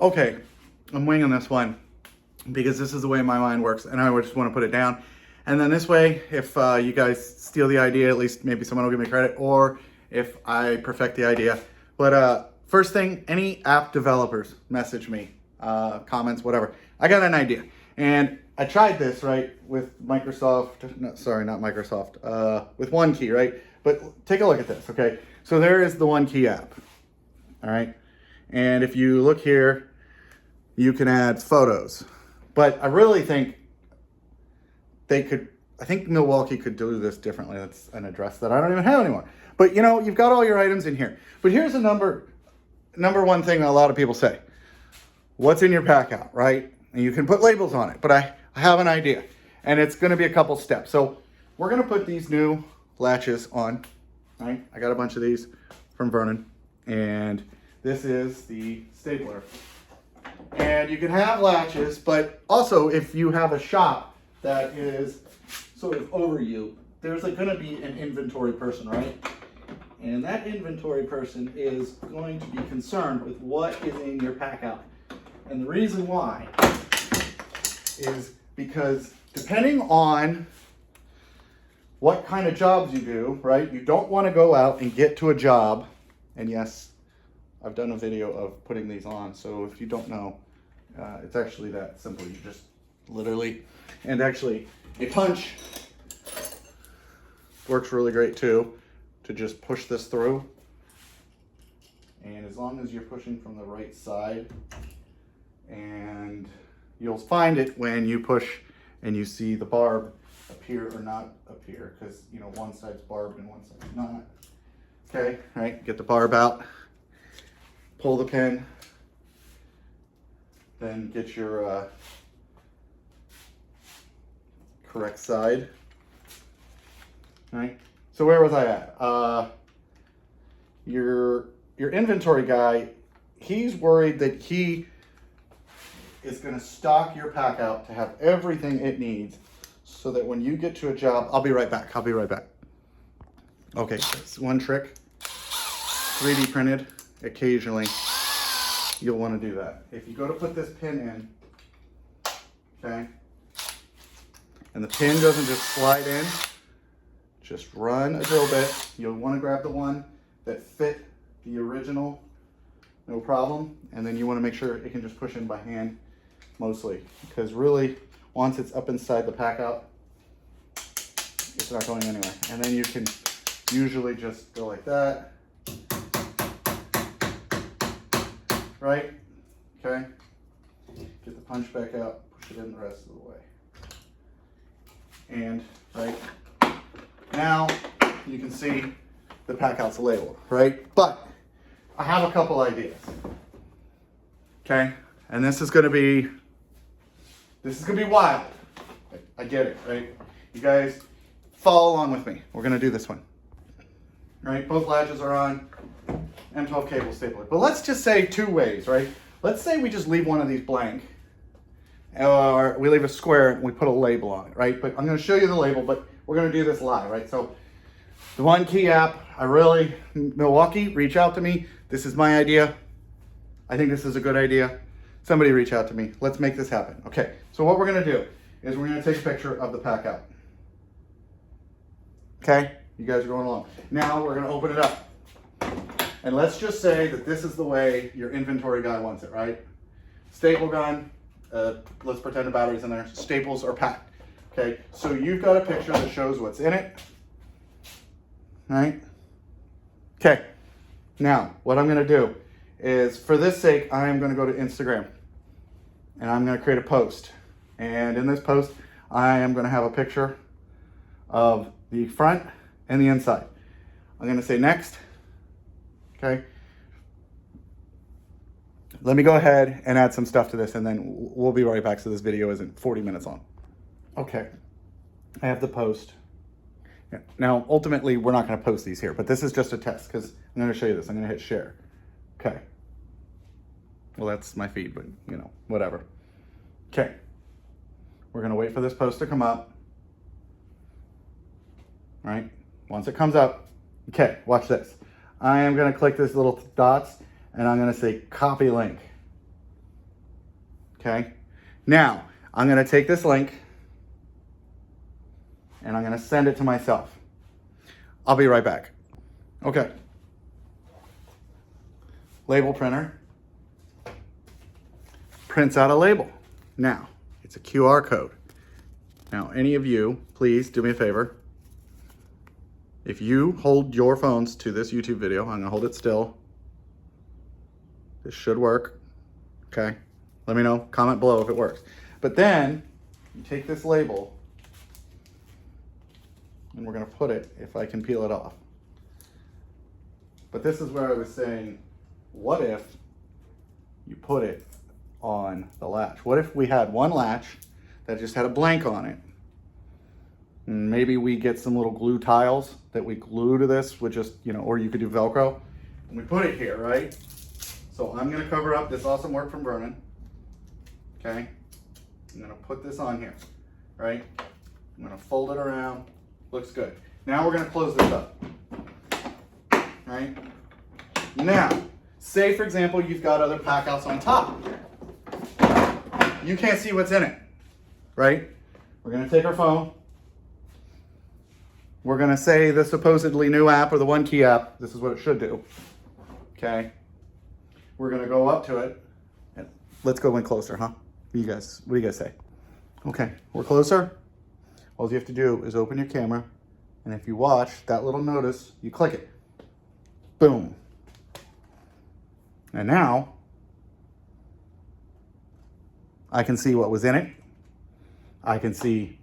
Okay, I'm winging this one because this is the way my mind works, and I just want to put it down. And then this way, if you guys steal the idea, at least maybe someone will give me credit, or if I perfect the idea. But first thing, any app developers, message me, comments, whatever. I got an idea. And I tried this, right, with Microsoft, no, sorry, not Microsoft, with One-Key, right? But take a look at this, okay? So there is the One-Key app, all right? And if you look here, you can add photos. But I really think they could, I think Milwaukee could do this differently. That's an address that I don't even have anymore. But you know, you've got all your items in here. But here's the number one thing that a lot of people say. What's in your pack out, right? And you can put labels on it, but I have an idea. And it's gonna be a couple steps. So we're gonna put these new latches on, right? I got a bunch of these from Vernon. And this is the stapler. And you can have latches, but also if you have a shop that is sort of over you, there's gonna be an inventory person, right? And that inventory person is going to be concerned with what is in your pack out. And the reason why is because depending on what kind of jobs you do, right? You don't want to go out and get to a job. And yes, I've done a video of putting these on. So if you don't know, it's actually that simple. You just literally, and actually a punch works really great too, to just push this through. And as long as you're pushing from the right side, and you'll find it when you push and you see the barb appear or not appear, because you know one side's barbed and one side's not. Okay, right, get the barb out, pull the pin, then get your correct side. Right, so where was I at? Your inventory guy, he's worried that he is going to stock your pack out to have everything it needs so that when you get to a job, I'll be right back. Okay, that's one trick. 3D printed, occasionally you'll want to do that. If you go to put this pin in, okay, and the pin doesn't just slide in, just run a drill bit. You'll want to grab the one that fit the original, no problem. And then you want to make sure it can just push in by hand mostly, because really once it's up inside the pack out, it's not going anywhere. And then you can usually just go like that, right? Okay, get the punch back out, push it in the rest of the way. And right now you can see the pack out's labeled, right? But I have a couple ideas, okay? And this is gonna be wild. I get it, right? You guys follow along with me. We're gonna do this one, right? Both latches are on, M12 cable stapler. But let's just say two ways, right? Let's say we just leave one of these blank, or we leave a square and we put a label on it, right? But I'm gonna show you the label, but we're gonna do this live, right? So the One-Key app, Milwaukee, reach out to me. This is my idea. I think this is a good idea. Somebody reach out to me. Let's make this happen. Okay, so what we're gonna do is we're gonna take a picture of the pack out. Okay, you guys are going along. Now we're gonna open it up. And let's just say that this is the way your inventory guy wants it, right? Staple gun, let's pretend the battery's in there. Staples are packed, okay? So you've got a picture that shows what's in it, right? Okay, now what I'm gonna do is, for this sake, I'm gonna go to Instagram and I'm gonna create a post. And in this post, I am gonna have a picture of the front and the inside. I'm gonna say next, okay? Let me go ahead and add some stuff to this and then we'll be right back so this video isn't 40 minutes long. Okay, I have the post. Yeah. Now, ultimately, we're not gonna post these here, but this is just a test because I'm gonna show you this. I'm gonna hit share. Okay. Well, that's my feed, but you know, whatever. Okay. We're gonna wait for this post to come up. Right? Once it comes up, okay, watch this. I am gonna click this little dots and I'm gonna say copy link. okay? Now, I'm gonna take this link and I'm gonna send it to myself. I'll be right back. Okay. Label printer prints out a label. Now, it's a QR code. Now, any of you, please do me a favor. If you hold your phones to this YouTube video, I'm gonna hold it still. This should work, okay? Let me know, comment below if it works. But then, you take this label, and we're gonna put it, if I can peel it off. But this is where I was saying, what if you put it on the latch? What if we had one latch that just had a blank on it? And maybe we get some little glue tiles that we glue to this with just, you know, or you could do Velcro. And we put it here, right? So I'm gonna cover up this awesome work from Brunt. Okay? I'm gonna put this on here, right? I'm gonna fold it around. Looks good. Now we're gonna close this up, right? Now, say for example, you've got other packouts on top. You can't see what's in it, right? We're gonna take our phone. We're gonna say the supposedly new app or the One-Key app. This is what it should do, okay? We're gonna go up to it. And let's go in closer, huh? What do you guys say? Okay, we're closer. All you have to do is open your camera, and if you watch that little notice, you click it. Boom. And now, I can see what was in it. I can see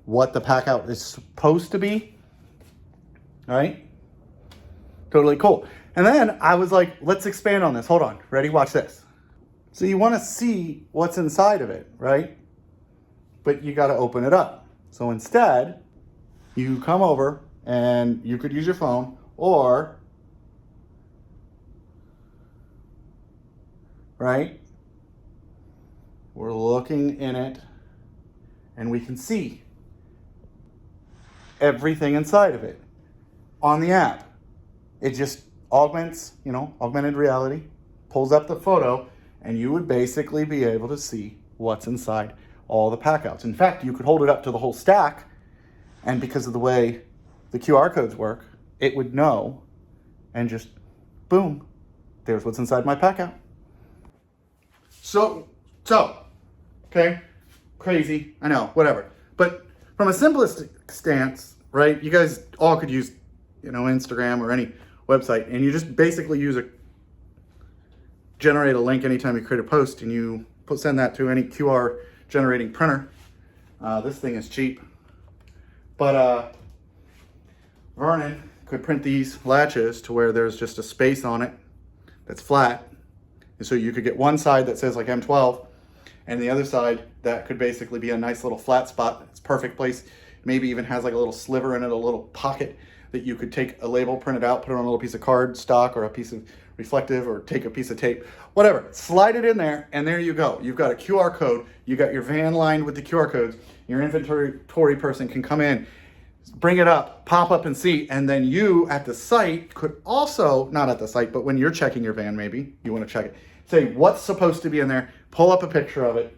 what the PACKOUT is supposed to be. All right? Totally cool. And then I was like, let's expand on this. Hold on. Ready? Watch this. So you want to see what's inside of it, right? But you got to open it up. So instead, you come over and you could use your phone, or, right? We're looking in it and we can see everything inside of it on the app. It just augments, you know, augmented reality, pulls up the photo, and you would basically be able to see what's inside all the packouts. In fact, you could hold it up to the whole stack, and because of the way the QR codes work, it would know, and just boom, there's what's inside my PACKOUT. So, okay, crazy, I know, whatever. But from a simplistic stance, right, you guys all could use, you know, Instagram or any website, and you just basically generate a link anytime you create a post, and you send that to any QR generating printer. This thing is cheap, but Vernon could print these latches to where there's just a space on it that's flat, and so you could get one side that says like M12, and the other side that could basically be a nice little flat spot. It's perfect place. Maybe even has like a little sliver in it, a little pocket that you could take a label, print it out, put it on a little piece of card stock or a piece of reflective, or take a piece of tape, whatever, slide it in there, and there you go. You've got a QR code, you got your van lined with the QR codes, your inventory person can come in, bring it up, pop up and see, and then you at the site could also, not at the site, but when you're checking your van, maybe you want to check it, say what's supposed to be in there, pull up a picture of it,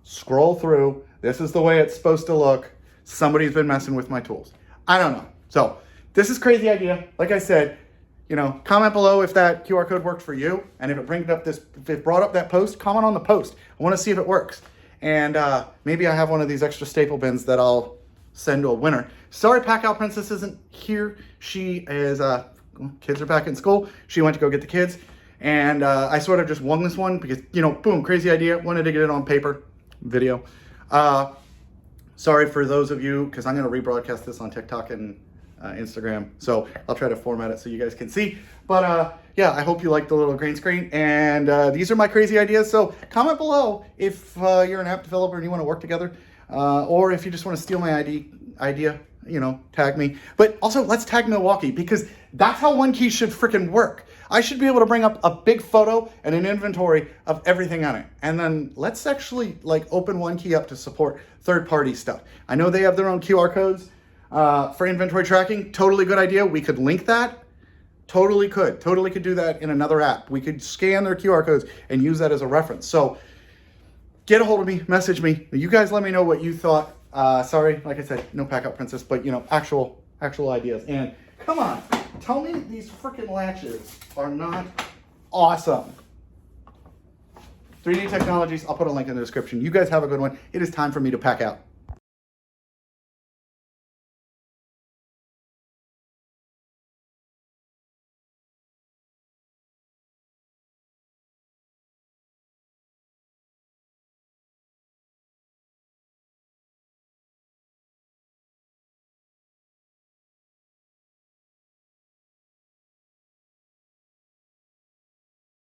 scroll through, this is the way it's supposed to look, somebody's been messing with my tools. I don't know. So this is a crazy idea. Like I said, you know, comment below if that QR code worked for you, and if it brought up that post, comment on the post. I want to see if it works. And maybe I have one of these extra staple bins that I'll send to a winner. Sorry, PACKOUT Princess isn't here. She is, kids are back in school. She went to go get the kids. And I sort of just won this one because, you know, boom, crazy idea. Wanted to get it on paper, video. Sorry for those of you, because I'm going to rebroadcast this on TikTok and Instagram. So I'll try to format it so you guys can see. But yeah, I hope you like the little green screen. And these are my crazy ideas. So comment below if you're an app developer and you want to work together. Or if you just want to steal my idea, you know, tag me. But also, let's tag Milwaukee, because that's how One-Key should freaking work. I should be able to bring up a big photo and an inventory of everything on it. And then let's actually like open One-Key up to support third-party stuff. I know they have their own QR codes for inventory tracking. Totally good idea. We could link that. Totally could do that in another app. We could scan their QR codes and use that as a reference. So get a hold of me, message me. You guys let me know what you thought. Sorry, like I said, no Packout Princess, but you know, actual ideas. And come on, tell me these freaking latches are not awesome. 3D Technologies, I'll put a link in the description. You guys have a good one. It is time for me to pack out.